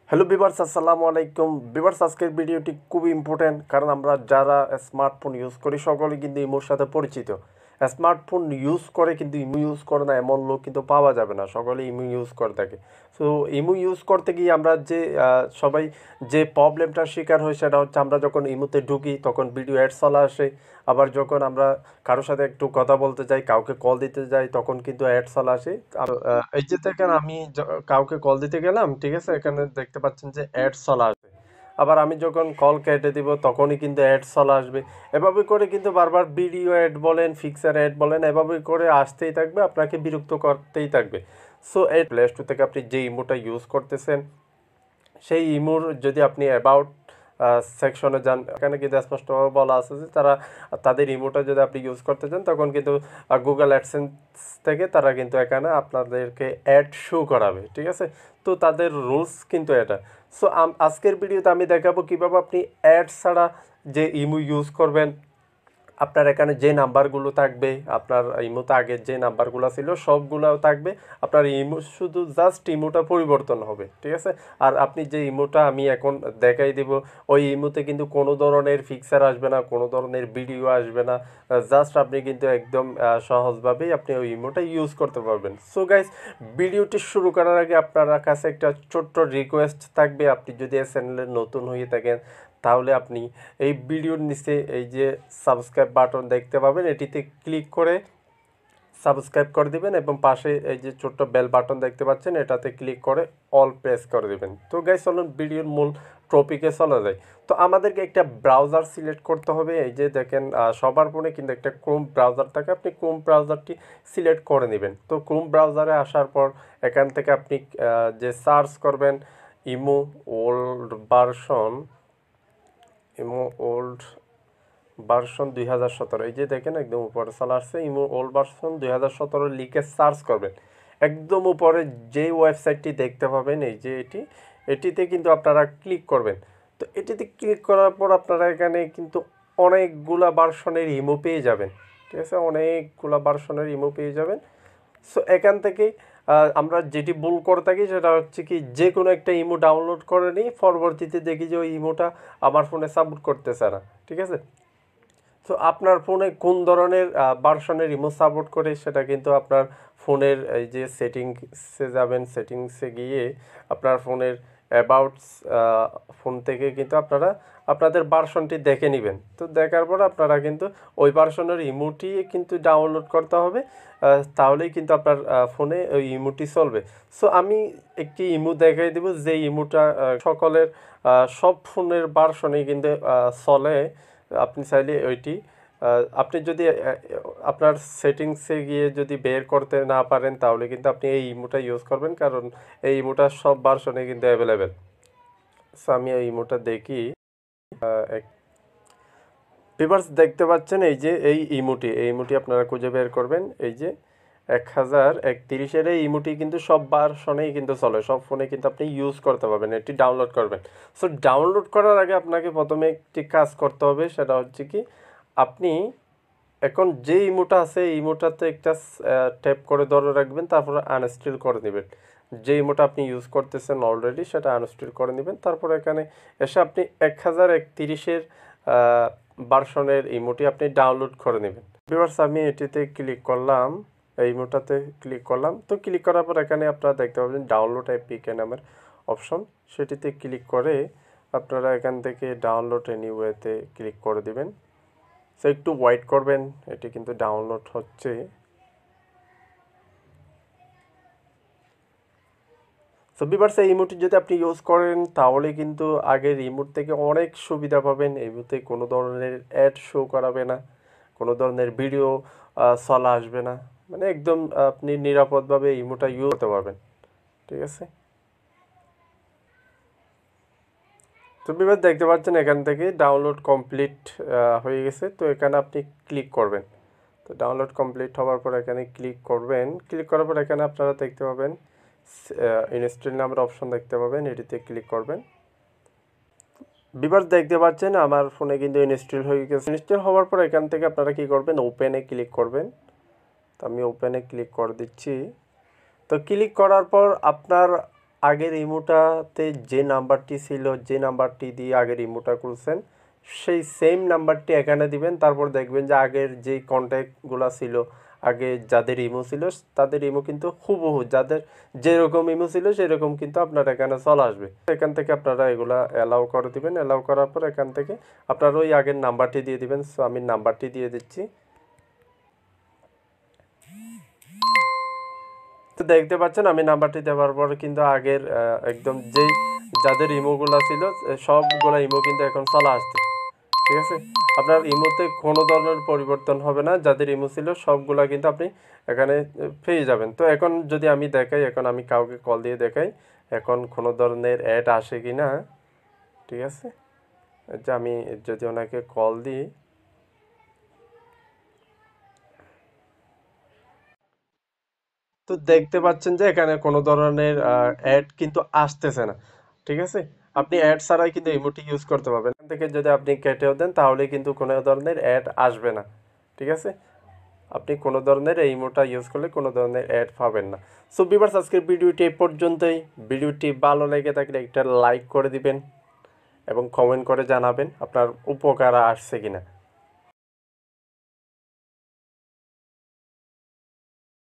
Hello viewers, আসসালামু আলাইকুম viewers. আজকের ভিডিওটি খুবই ইম্পর্ট্যান্ট, কারণ আমরা যারা স্মার্টফোন ইউজ করি সকলেই কিন্তু ইমোর সাথে পরিচিত। স্মার্টফোন ইউজ করে কিন্তু ইমো ইউজ করে না এমন লোক কিন্তু পাওয়া যাবে না, সকলেই ইমো ইউজ করে থাকে। সো ইমো ইউজ করতে গিয়ে আমরা যে সবাই যে প্রবলেমটার শিকার হই সেটা হচ্ছে, আমরা যখন ইমোতে ঢুকি তখন ভিডিও অ্যাড চলে আসে। আবার যখন আমরা কারোর সাথে একটু কথা বলতে যাই, কাউকে কল দিতে যাই, তখন কিন্তু অ্যাড চলে আসে। এই যে দেখেন, আমি কাউকে কল দিতে গেলাম, ঠিক আছে, এখানে দেখতে পাচ্ছেন যে অ্যাড চলে আসবে। আবার আমি যখন কল কেটে দিব তখনই কিন্তু অ্যাড চলে আসবে। এভাবে করে কিন্তু বারবার ভিডিও অ্যাড বলেন, ফিক্সার অ্যাড বলেন, এভাবে করে আসতেই থাকবে, আপনাকে বিরক্ত করতেই থাকবে। সো এই প্লে স্টোর থেকে আপনি যে ইমোটা ইউজ করতেছেন সেই ইমোর যদি আপনি অ্যাবাউট সেকশনে যান, এখানে কিন্তু স্পষ্টভাবে বলা আছে যে তারা তাদের ইমোটা যদি আপনি ইউজ করতে চান তখন কিন্তু গুগল অ্যাডসেন্স থেকে তারা কিন্তু এখানে আপনাদেরকে অ্যাড শো করাবে, ঠিক আছে। তো তাদের রুলস কিন্তু এটা। সো আজকের ভিডিওতে আমি দেখাবো কীভাবে আপনি অ্যাড ছাড়া যে ইমো ইউজ করবেন। আপনার এখানে যে নাম্বারগুলো থাকবে, আপনার ইমোতে আগের যে নাম্বারগুলো ছিল সবগুলোও থাকবে। আপনার ইমো শুধু জাস্ট ইমোটা পরিবর্তন হবে, ঠিক আছে। আর আপনি যে ইমোটা আমি এখন দেখাই দিব, ওই ইমোতে কিন্তু কোনো ধরনের ফিক্সার আসবে না, কোনো ধরনের ভিডিও আসবে না। জাস্ট আপনি কিন্তু একদম সহজভাবেই আপনি ওই ইমোটা ইউজ করতে পারবেন। সো গাইস, ভিডিওটি শুরু করার আগে আপনার কাছে একটা ছোট্ট রিকোয়েস্ট থাকবে। আপনি যদি এই চ্যানেলে নতুন হয়ে থাকেন তাহলে আপনি এই ভিডিওর নিচে এই যে সাবস্ক্রাইব বাটন দেখতে পাবেন, এটিতে ক্লিক করে সাবস্ক্রাইব করে দিবেন এবং পাশে এই যে ছোট্ট বেল বাটন দেখতে পাচ্ছেন এটাতে ক্লিক করে অল প্রেস করে দিবেন। তো গাইস, চলুন ভিডিওর মূল টপিকে চলে যায়। তো আমাদেরকে একটা ব্রাউজার সিলেক্ট করতে হবে। এই যে দেখেন, সবার ফোনে কিন্তু একটা ক্রোম ব্রাউজার থাকে, আপনি ক্রোম ব্রাউজারটি সিলেক্ট করে নেবেন। তো ক্রোম ব্রাউজারে আসার পর এখান থেকে আপনি যে সার্চ করবেন imo old version, imo old version 2017, এই যে দেখেন একদম উপরে চলে আসছে ইমো ওল্ড ভার্সন 2017 লিখে সার্চ করবেন। একদম উপরে যে ওয়েবসাইটটি দেখতে পাবেন, এই যে এটিতে কিন্তু আপনারা ক্লিক করবেন। তো এটিতে ক্লিক করার পর আপনারা এখানে কিন্তু অনেকগুলা ভার্সনের ইমো পেয়ে যাবেন, ঠিক আছে, অনেকগুলা ভার্সনের ইমো পেয়ে যাবেন। সো এখান থেকে আমরা যেটি ভুল করে থাকি সেটা হচ্ছে কি, যে কোনো একটা ইমো ডাউনলোড করে নিই, পরবর্তীতে দেখি যে ওই ইমোটা আমার ফোনে সাপোর্ট করতেছে না, ঠিক আছে। তো আপনার ফোনে কোন ধরনের ভার্সনের ইমো সাপোর্ট করে সেটা কিন্তু আপনার ফোনের এই যে সেটিংসে যাবেন, সেটিংসে গিয়ে আপনার ফোনের অ্যাবাউটস ফোন থেকে কিন্তু আপনারা আপনাদের ভার্সনটি দেখে নেবেন। তো দেখার পর আপনারা কিন্তু ওই ভার্সনের ইমোটি কিন্তু ডাউনলোড করতে হবে, তাহলেই কিন্তু আপনার ফোনে ওই ইমোটি চলবে। সো আমি একটি ইমো দেখাই দেব, যে ইমোটা সকলের সব ফোনের ভার্সনেই কিন্তু চলে। আপনি চাইলে ওইটি আপনি যদি আপনার সেটিংসে গিয়ে যদি বের করতে না পারেন তাহলে কিন্তু আপনি এই ইমোটা ইউজ করবেন, কারণ এই ইমোটা সব ভার্সনে কিন্তু অ্যাভেলেবেল। সো আমি এই ইমোটা দেখি। ভিউয়ার্স, দেখতে পাচ্ছেন এই যে এই ইমোটি আপনারা খুঁজে বের করবেন। এই যে 1031 এই ইমোটি কিন্তু সব ভার্সনেই কিন্তু চলে, সব ফোনে কিন্তু আপনি ইউজ করতে পারবেন, এটি ডাউনলোড করবেন। সো ডাউনলোড করার আগে আপনাকে প্রথমে একটি কাজ করতে হবে, সেটা হচ্ছে কি, আপনি এখন যে ইমোটা আছে এই ইমোটাতে একটা ট্যাপ করে ধরে রাখবেন, তারপরে আনইনস্টল করে নেবেন। যে ইমোটা আপনি ইউজ করতেছেন অলরেডি সেটা আনইনস্টল করে নেবেন। তারপর এখানে এসে আপনি 1031 ভার্সনের ইমোটি আপনি ডাউনলোড করে নেবেন। ভিউয়ার্স, আমি এটিতে ক্লিক করলাম, এই ইমোটাতে ক্লিক করলাম। তো ক্লিক করার পর এখানে আপনারা দেখতে পাবেন ডাউনলোড এপিকে নামের অপশন, সেটিতে ক্লিক করে আপনারা এখান থেকে ডাউনলোড এনিওয়েতে ক্লিক করে দিবেন। সো একটু ওয়েট করবেন, এটি কিন্তু ডাউনলোড হচ্ছে। সো ভিউয়ার্স, এই ইমোটি যদি আপনি ইউজ করেন তাহলে কিন্তু আগের ইমোট থেকে অনেক সুবিধা পাবেন। এই ইমোতে কোনো ধরনের অ্যাড শো করাবে না, কোনো ধরনের ভিডিও চলা আসবে না, মানে একদম আপনি নিরাপদভাবে এই ইমোটা ইউজ করতে পারবেন, ঠিক আছে। তো ভিউয়ার্স, দেখতে পাচ্ছেন এখান থেকে ডাউনলোড কমপ্লিট হয়ে গেছে। তো এখানে আপনি ক্লিক করবেন। তো ডাউনলোড কমপ্লিট হওয়ার পর এখানে ক্লিক করবেন। ক্লিক করার পর এখানে আপনারা দেখতে পাবেন ইনস্টল নামের অপশন দেখতে পাবেন, এটিতে ক্লিক করবেন। ভিউয়ার্স, দেখতে পাচ্ছেন আমার ফোনে কিন্তু ইনস্টল হয়ে গেছে। ইনস্টল হওয়ার পর এখান থেকে আপনারা কি করবেন, ওপেনে ক্লিক করবেন। তো আমি ওপেনে ক্লিক করে দিচ্ছি। তো ক্লিক করার পর আপনার আগের ইমোটাতে যে নাম্বারটি ছিল, যে নাম্বারটি দিয়ে আগের ইমোটা খুলছেন, সেই সেম নাম্বারটি এখানে দিবেন। তারপর দেখবেন যে আগের যে কন্ট্যাক্টগুলো ছিল, আগে যাদের ইমো ছিল তাদের ইমো কিন্তু হুবহু যাদের যেরকম ইমো ছিল সেরকম কিন্তু আপনার এখানে চলে আসবে। এখান থেকে আপনারা এগুলা অ্যালাউ করে দিবেন। অ্যালাউ করার পর এখান থেকে আপনারা ওই আগের নাম্বারটি দিয়ে দিবেন। সো আমি নাম্বারটি দিয়ে দিচ্ছি। তো দেখতে পাচ্ছেন আমি নাম্বারটি দেওয়ার পর কিন্তু আগের একদম যেই যাদের ইমোগুলো ছিল সবগুলা ইমো কিন্তু এখন চলে আসছে। ঠিক আছে, আপনার ইমোতে কোনো ধরনের পরিবর্তন হবে না। যাদের ইমো ছিল সবগুলা কিন্তু আপনি এখানে পেয়ে যাবেন। তো এখন যদি আমি দেখাই, এখন আমি কাউকে কল দিয়ে দেখাই এখন কোনো ধরনের অ্যাড আসে কি না। ঠিক আছে, যে আমি যদি ওনাকে কল দিই, তো দেখতে পাচ্ছেন যে এখানে কোনো ধরনের অ্যাড কিন্তু আসতেছে না। ঠিক আছে, আপনি অ্যাড ছাড়াই কিন্তু ইমোটি ইউজ করতে পারবেন। এখান থেকে যদি আপনি কেটেও দেন তাহলে কিন্তু কোনো ধরনের অ্যাড আসবে না। ঠিক আছে, আপনি কোনো ধরনের এই ইমোটা ইউজ করলে কোনো ধরনের অ্যাড পাবেন না। সো ভিউয়ার্স, আজকের ভিডিওটি এই পর্যন্তই। ভিডিওটি ভালো লেগে থাকলে একটা লাইক করে দিবেন এবং কমেন্ট করে জানাবেন আপনার উপকার আসছে কিনা।